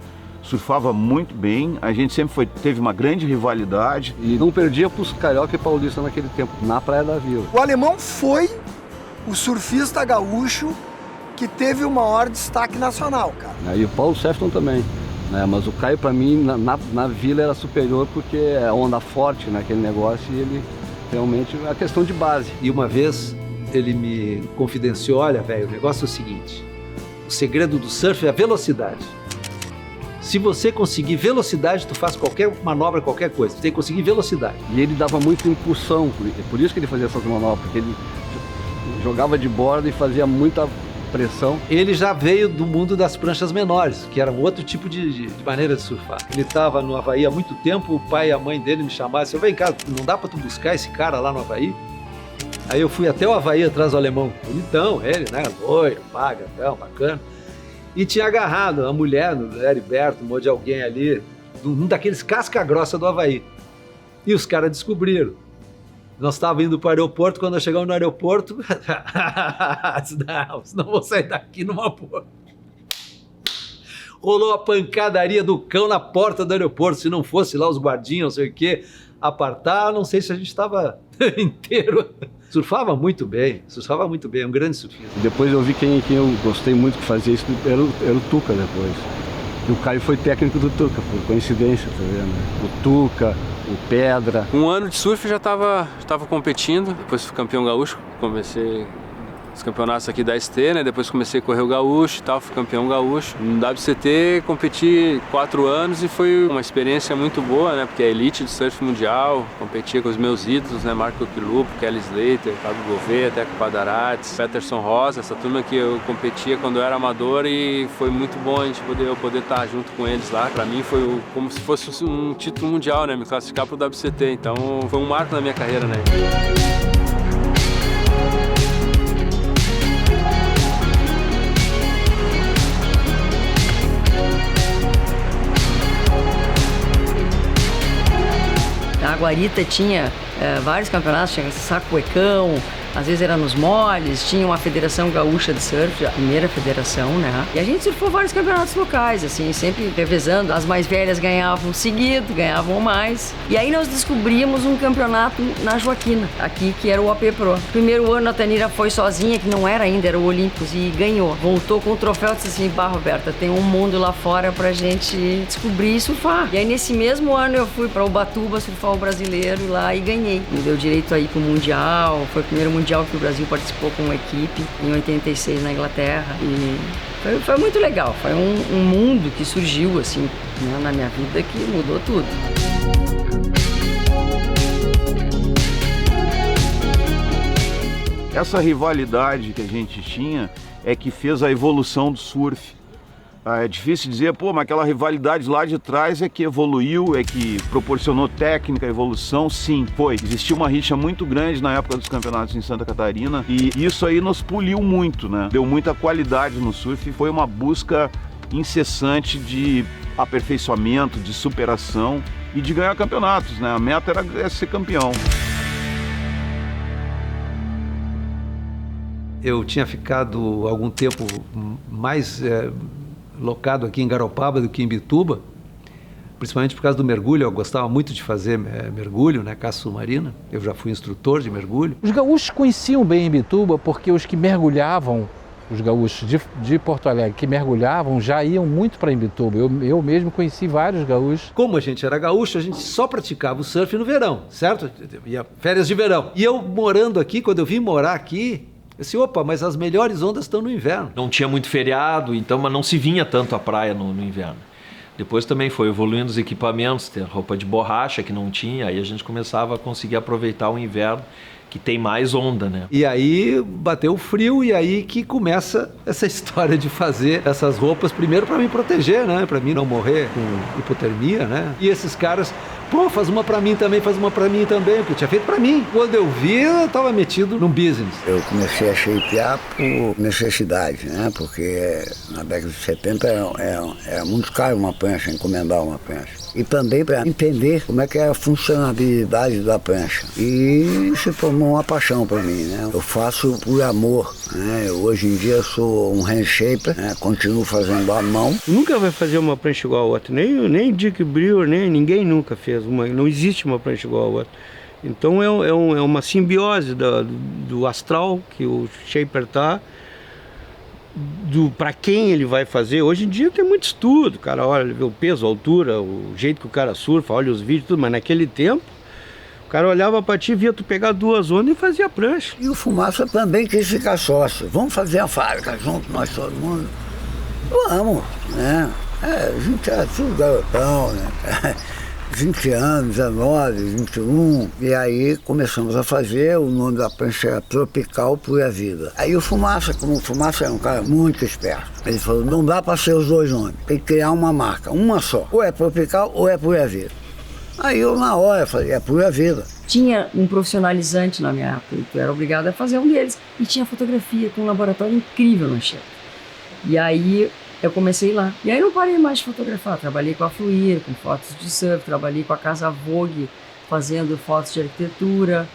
Surfava muito bem, a gente sempre teve uma grande rivalidade. E não perdia para os carioca e paulista naquele tempo, na Praia da Vila. O alemão foi o surfista gaúcho que teve o maior destaque nacional, cara. E o Paulo Sefton também, né? Mas o Caio, para mim, na Vila era superior porque é onda forte, né? Aquele negócio, e ele realmente é a questão de base. E uma vez ele me confidenciou, olha, velho, o negócio é o seguinte, o segredo do surf é a velocidade. Se você conseguir velocidade, tu faz qualquer manobra, qualquer coisa. Tu tem que conseguir velocidade. E ele dava muita impulsão, por isso que ele fazia essas manobras, porque ele jogava de borda e fazia muita pressão. Ele já veio do mundo das pranchas menores, que era um outro tipo de maneira de surfar. Ele estava no Havaí há muito tempo, o pai e a mãe dele me chamaram assim, vem cá, não dá pra tu buscar esse cara lá no Havaí? Aí eu fui até o Havaí atrás do alemão. Bonitão, ele, né? Loiro, magrão, bacana. E tinha agarrado a mulher, no Heriberto, de alguém ali, um daqueles casca grossa do Havaí. E os caras descobriram. Nós estávamos indo para o aeroporto, quando nós chegamos no aeroporto, não vou sair daqui numa boa. Rolou a pancadaria do cão na porta do aeroporto, se não fosse lá os guardinhas, não sei o quê, apartar, não sei se a gente estava inteiro. Surfava muito bem, é um grande surfista. Depois eu vi quem eu gostei muito que fazia isso, era o Tuca depois. E o Caio foi técnico do Tuca, por coincidência, tá vendo? O Tuca, o Pedra. Um ano de surf eu já estava competindo, depois fui campeão gaúcho, comecei os campeonatos aqui da ST, né? Depois comecei a correr o gaúcho e tal, fui campeão gaúcho. No WCT competi 4 anos e foi uma experiência muito boa, né? Porque é elite do surf mundial, competia com os meus ídolos, né? Marco Quilupo, Kelly Slater, Fábio Gouveia, Teco Padarates, Peterson Rosa, essa turma que eu competia quando eu era amador, e foi muito bom a gente poder estar junto com eles lá. Pra mim foi como se fosse um título mundial, né? Me classificar pro WCT, então foi um marco na minha carreira, né? A Guarita tinha vários campeonatos, tinha Sacuecão, às vezes era nos moles, tinha uma federação gaúcha de surf, a primeira federação, né? E a gente surfou vários campeonatos locais, assim, sempre revezando. As mais velhas ganhavam seguido, ganhavam mais. E aí nós descobrimos um campeonato na Joaquina, aqui, que era o AP Pro. Primeiro ano a Tanira foi sozinha, que não era ainda, era o Olímpicos, e ganhou. Voltou com o troféu e disse assim: "Bah, Roberta, tem um mundo lá fora pra gente descobrir e surfar". E aí nesse mesmo ano eu fui pra Ubatuba surfar o brasileiro lá e ganhei. Me deu direito a ir pro Mundial, foi o primeiro Mundial que o Brasil participou com uma equipe, em 86 na Inglaterra, e foi muito legal. Foi um mundo que surgiu assim, né, na minha vida, que mudou tudo. Essa rivalidade que a gente tinha é que fez a evolução do surf. É difícil dizer, pô, mas aquela rivalidade lá de trás é que evoluiu, é que proporcionou técnica, evolução. Sim, foi. Existia uma rixa muito grande na época dos campeonatos em Santa Catarina, e isso aí nos poliu muito, né? Deu muita qualidade no surf, foi uma busca incessante de aperfeiçoamento, de superação e de ganhar campeonatos, né? A meta era ser campeão. Eu tinha ficado algum tempo mais locado aqui em Garopaba do que em Bituba, principalmente por causa do mergulho. Eu gostava muito de fazer mergulho, né, caça submarina. Eu já fui instrutor de mergulho. Os gaúchos conheciam bem Bituba porque os que mergulhavam, os gaúchos de Porto Alegre que mergulhavam, já iam muito para Imbituba. Eu mesmo conheci vários gaúchos. Como a gente era gaúcho, a gente só praticava o surf no verão, certo? Ia férias de verão. E eu morando aqui, quando eu vim morar aqui, eu disse: opa, mas as melhores ondas estão no inverno. Não tinha muito feriado, então, mas não se vinha tanto à praia no inverno. Depois também foi evoluindo os equipamentos, ter roupa de borracha que não tinha, aí a gente começava a conseguir aproveitar o inverno, que tem mais onda, né? E aí bateu o frio, e aí que começa essa história de fazer essas roupas, primeiro para me proteger, né? Para mim não morrer com hipotermia, né? E esses caras: pô, faz uma pra mim também, porque eu tinha feito pra mim. Quando eu vi, eu tava metido num business. Eu comecei a shapear por necessidade, né? Porque na década de 70 era muito caro uma prancha, encomendar uma prancha. E também para entender como é que é a funcionalidade da prancha. E se tornou uma paixão para mim, né? Eu faço por amor, né? Hoje em dia eu sou um handshaper, né? Continuo fazendo à mão. Nunca vai fazer uma prancha igual a outra, nem Dick Brewer, nem ninguém nunca fez. Não existe uma prancha igual a outra. Então é uma simbiose do astral que o shaper tá, para quem ele vai fazer. Hoje em dia tem muito estudo, cara olha o peso, a altura, o jeito que o cara surfa, olha os vídeos, tudo, mas naquele tempo o cara olhava pra ti, via tu pegar 2 ondas e fazia a prancha. E o Fumaça também quis ficar sócio. Vamos fazer a fábrica junto, nós todo mundo. Vamos, né? A gente é tudo garotão, né? 20 anos, 19, 21, e aí começamos a fazer. O nome da prancha era Tropical Pura Vida. Aí o Fumaça, como o Fumaça era um cara muito esperto, ele falou: não dá para ser os dois nomes, tem que criar uma marca, uma só, ou é Tropical ou é Pura Vida. Aí eu na hora falei: é Pura Vida. Tinha um profissionalizante na minha época, eu era obrigado a fazer um deles, e tinha fotografia com um laboratório incrível no Chile. E aí eu comecei lá. E aí não parei mais de fotografar. Trabalhei com a Fluir, com fotos de surf, trabalhei com a Casa Vogue, fazendo fotos de arquitetura.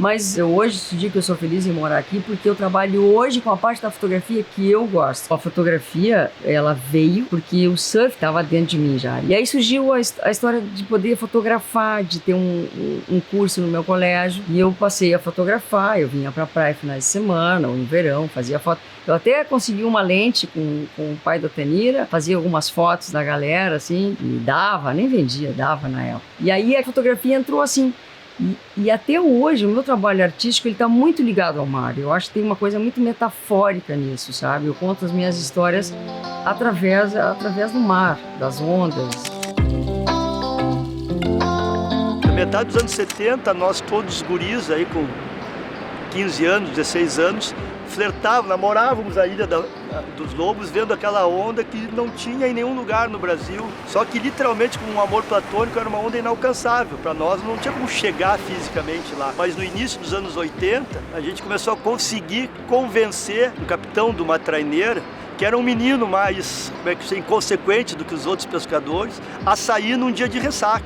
Mas eu hoje digo que eu sou feliz em morar aqui porque eu trabalho hoje com a parte da fotografia que eu gosto. A fotografia, ela veio porque o surf estava dentro de mim já. E aí surgiu a história de poder fotografar, de ter um curso no meu colégio. E eu passei a fotografar, eu vinha pra praia finais de semana ou no verão, fazia foto. Eu até consegui uma lente com o pai da Tanira, fazia algumas fotos da galera, assim, e dava, nem vendia, dava na época. E aí a fotografia entrou assim. E até hoje, o meu trabalho artístico, ele está muito ligado ao mar. Eu acho que tem uma coisa muito metafórica nisso, sabe? Eu conto as minhas histórias através do mar, das ondas. Na metade dos anos 70, nós todos guris aí com 15 anos, 16 anos, flertávamos, namorávamos a Ilha dos Lobos, vendo aquela onda que não tinha em nenhum lugar no Brasil. Só que literalmente com um amor platônico era uma onda inalcançável. Para nós não tinha como chegar fisicamente lá. Mas no início dos anos 80, a gente começou a conseguir convencer o capitão de uma traineira, que era um menino mais, inconsequente do que os outros pescadores, a sair num dia de ressaca.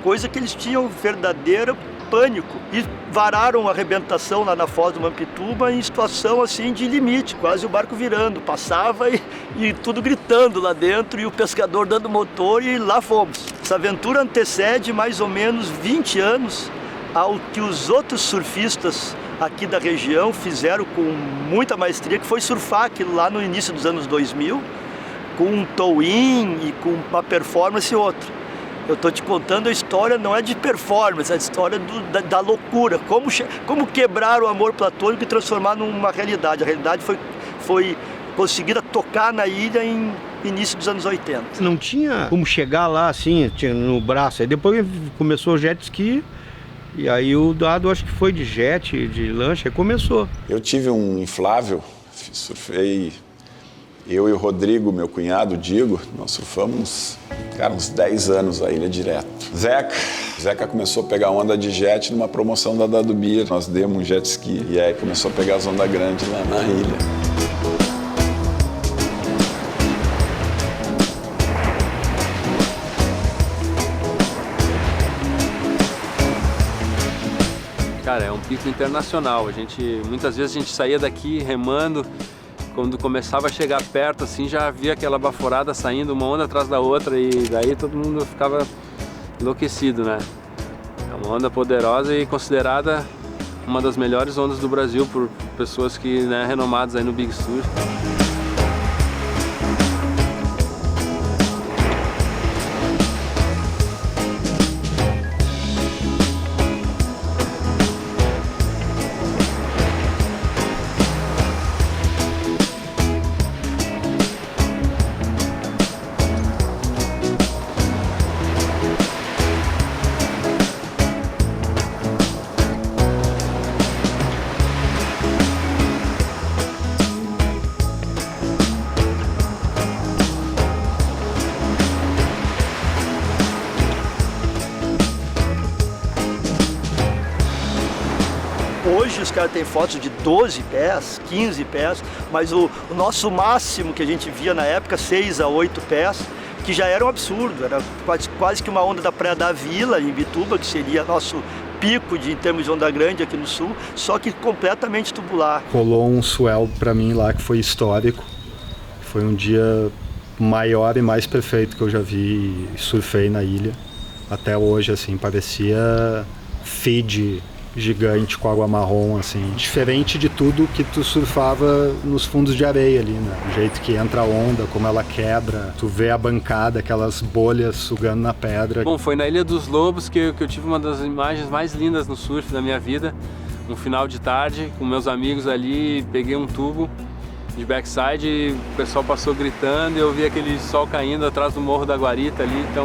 Coisa que eles tinham verdadeiro pânico e vararam a arrebentação lá na Foz do Mampituba em situação assim de limite, quase o barco virando, passava e tudo gritando lá dentro e o pescador dando motor e lá fomos. Essa aventura antecede mais ou menos 20 anos ao que os outros surfistas aqui da região fizeram com muita maestria, que foi surfar aquilo lá no início dos anos 2000, com um tow-in e com uma performance e outra. Eu estou te contando a história, não é de performance, é a história da loucura. Como quebrar o amor platônico e transformar numa realidade. A realidade foi conseguida tocar na ilha em início dos anos 80. Não tinha como chegar lá assim, tinha no braço. Aí depois começou o jet ski, e aí o dado acho que foi de jet, de lancha, aí começou. Eu tive um inflável, surfei... Eu e o Rodrigo, meu cunhado, Digo, nós surfamos, uns 10 anos a ilha direto. Zeca começou a pegar onda de jet numa promoção da Dado Beer. Nós demos um jet ski e aí começou a pegar as ondas grandes lá na ilha. Cara, é um pico internacional. Muitas vezes a gente saía daqui remando. Quando começava a chegar perto, assim, já via aquela baforada saindo uma onda atrás da outra e daí todo mundo ficava enlouquecido, né? É uma onda poderosa e considerada uma das melhores ondas do Brasil por pessoas que, né, renomadas aí no Big Sur. Hoje os caras têm fotos de 12 pés, 15 pés, mas o nosso máximo que a gente via na época, 6 a 8 pés, que já era um absurdo, era quase que uma onda da Praia da Vila, em Bituba, que seria nosso pico em termos de onda grande aqui no sul, só que completamente tubular. Rolou um swell para mim lá que foi histórico, foi um dia maior e mais perfeito que eu já vi e surfei na ilha. Até hoje, assim, parecia feed gigante com água marrom, assim, diferente de tudo que tu surfava nos fundos de areia ali, né? O jeito que entra a onda, como ela quebra, tu vê a bancada, aquelas bolhas sugando na pedra. Bom, foi na Ilha dos Lobos que eu tive uma das imagens mais lindas no surf da minha vida. Um final de tarde, com meus amigos ali, peguei um tubo de backside e o pessoal passou gritando e eu vi aquele sol caindo atrás do Morro da Guarita ali, então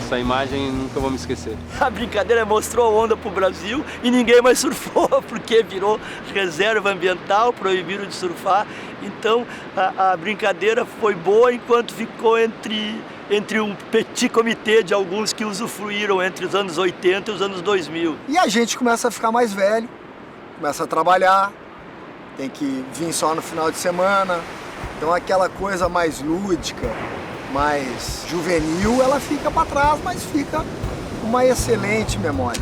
essa imagem nunca vou me esquecer. A brincadeira mostrou a onda pro Brasil e ninguém mais surfou, porque virou reserva ambiental, proibiram de surfar. Então a brincadeira foi boa enquanto ficou entre um petit comitê de alguns que usufruíram entre os anos 80 e os anos 2000. E a gente começa a ficar mais velho, começa a trabalhar, tem que vir só no final de semana. Então aquela coisa mais lúdica, mais juvenil, ela fica para trás, mas fica uma excelente memória.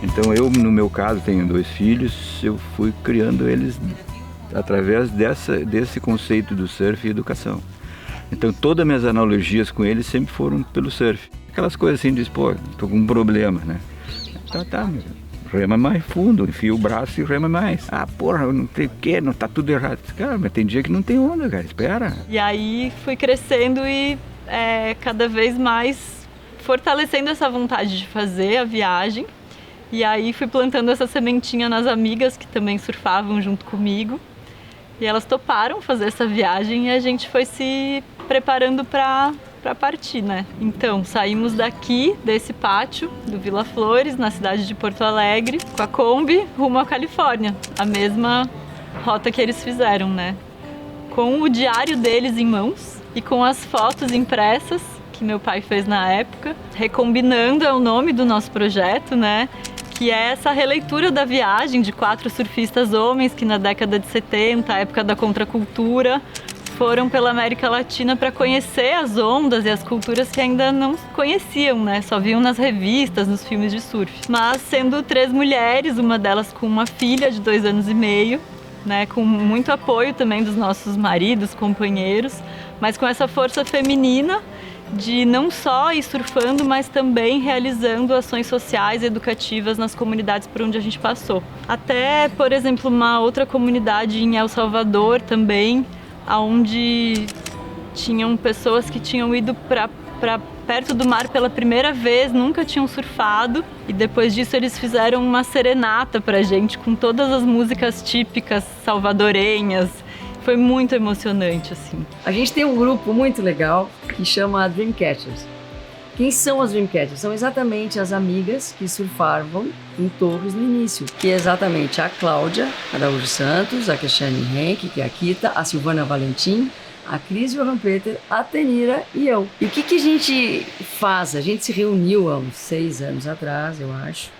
Então eu, no meu caso, tenho 2 filhos, eu fui criando eles através desse conceito do surf e educação. Então todas as minhas analogias com eles sempre foram pelo surf. Aquelas coisas assim, diz, pô, tô com um problema, né? Tá, rema mais fundo, enfia o braço e rema mais. Ah, porra, não tem o quê, não tá tudo errado. Cara, mas tem dia que não tem onda, cara, espera. E aí fui crescendo e cada vez mais fortalecendo essa vontade de fazer a viagem. E aí fui plantando essa sementinha nas amigas que também surfavam junto comigo. E elas toparam fazer essa viagem e a gente foi se preparando para partir, né? Então, saímos daqui, desse pátio do Vila Flores, na cidade de Porto Alegre, com a Kombi rumo à Califórnia. A mesma rota que eles fizeram, né? Com o diário deles em mãos e com as fotos impressas que meu pai fez na época. Recombinando é o nome do nosso projeto, né? Que é essa releitura da viagem de 4 surfistas homens que na década de 70, a época da contracultura, foram pela América Latina para conhecer as ondas e as culturas que ainda não conheciam, né? Só viam nas revistas, nos filmes de surf. Mas sendo 3 mulheres, uma delas com uma filha de 2 anos e meio, né? Com muito apoio também dos nossos maridos, companheiros, mas com essa força feminina de não só ir surfando, mas também realizando ações sociais e educativas nas comunidades por onde a gente passou. Até, por exemplo, uma outra comunidade em El Salvador também, onde tinham pessoas que tinham ido para perto do mar pela primeira vez, nunca tinham surfado, e depois disso eles fizeram uma serenata pra gente com todas as músicas típicas salvadorenhas. Foi muito emocionante, assim. A gente tem um grupo muito legal que chama Dreamcatchers. Quem são as Dreamcatchers? São exatamente as amigas que surfavam em Torres no início, que é exatamente a Cláudia Araújo Santos, a Cristiane Henke, que é a Kita, a Silvana Valentim, a Cris Johan Peter, a Tenira e eu. E o que a gente faz? A gente se reuniu há uns 6 anos atrás, eu acho,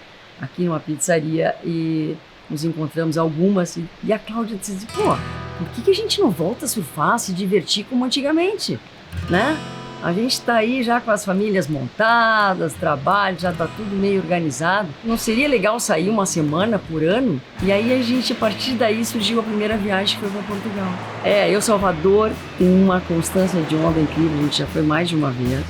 aqui numa pizzaria, e nos encontramos algumas, e a Cláudia disse, pô, por que a gente não volta a surfar, se divertir como antigamente, né? A gente está aí já com as famílias montadas, trabalho, já está tudo meio organizado. Não seria legal sair uma semana por ano? E aí a partir daí surgiu a primeira viagem que foi para Portugal. El Salvador tem uma constância de onda incrível, a gente já foi mais de uma vez.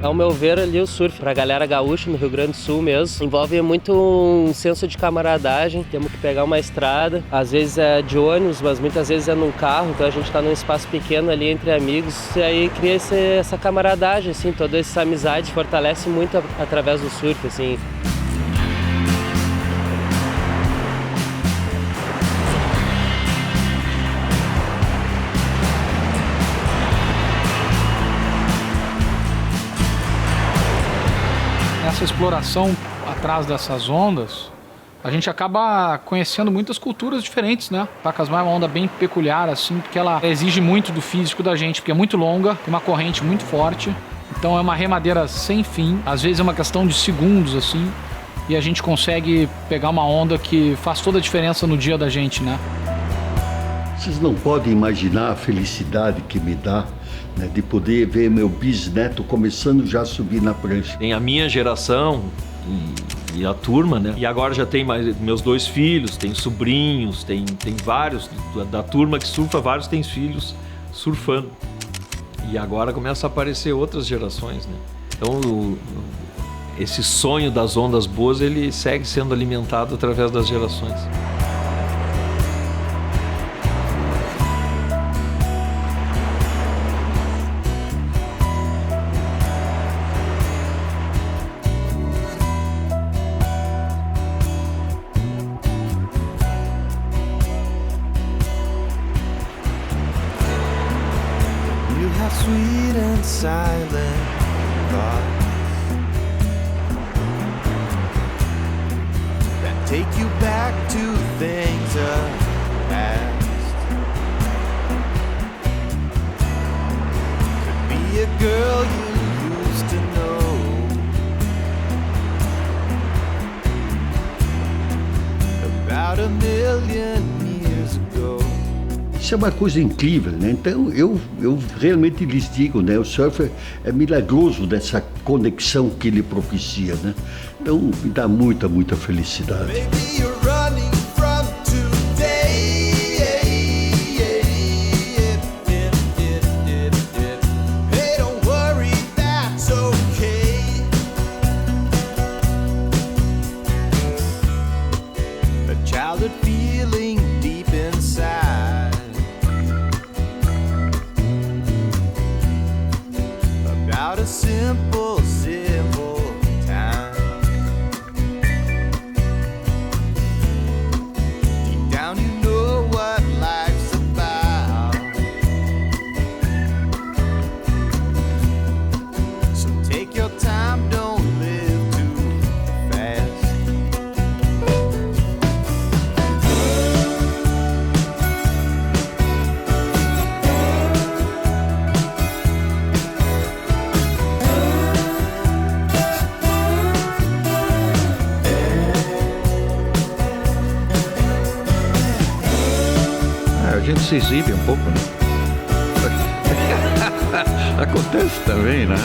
Ao meu ver, ali o surf, pra galera gaúcha no Rio Grande do Sul mesmo, envolve muito um senso de camaradagem. Temos que pegar uma estrada, às vezes é de ônibus, mas muitas vezes é num carro, então a gente tá num espaço pequeno ali entre amigos, e aí cria essa camaradagem, assim, toda essa amizade fortalece muito através do surf, assim. Essa exploração atrás dessas ondas, a gente acaba conhecendo muitas culturas diferentes, né? Pacasmayo é uma onda bem peculiar, assim, porque ela exige muito do físico da gente, porque é muito longa, tem uma corrente muito forte, então é uma remadeira sem fim, às vezes é uma questão de segundos, assim, e a gente consegue pegar uma onda que faz toda a diferença no dia da gente, né? Vocês não podem imaginar a felicidade que me dá, né, de poder ver meu bisneto começando já a subir na prancha. Tem a minha geração e a turma, né? E agora já tem mais meus 2 filhos, tem sobrinhos, tem vários da turma que surfa, vários têm filhos surfando. E agora começa a aparecer outras gerações, né? Então esse sonho das ondas boas, ele segue sendo alimentado através das gerações. Sweet and silent thoughts that take you back to things of past. Could be a girl you used to know, about a million years ago. Isso é uma coisa incrível, né? Então eu realmente lhes digo, né? O surf é milagroso dessa conexão que ele propicia, né? Então me dá muita felicidade. Maybe you're running from today. Hey, don't worry, that's okay. A childhood feeling deep inside about a simple time. Deep down you know what life's about. So take your time, don't live too fast. A gente se exibe um pouco, né? Acontece também, né?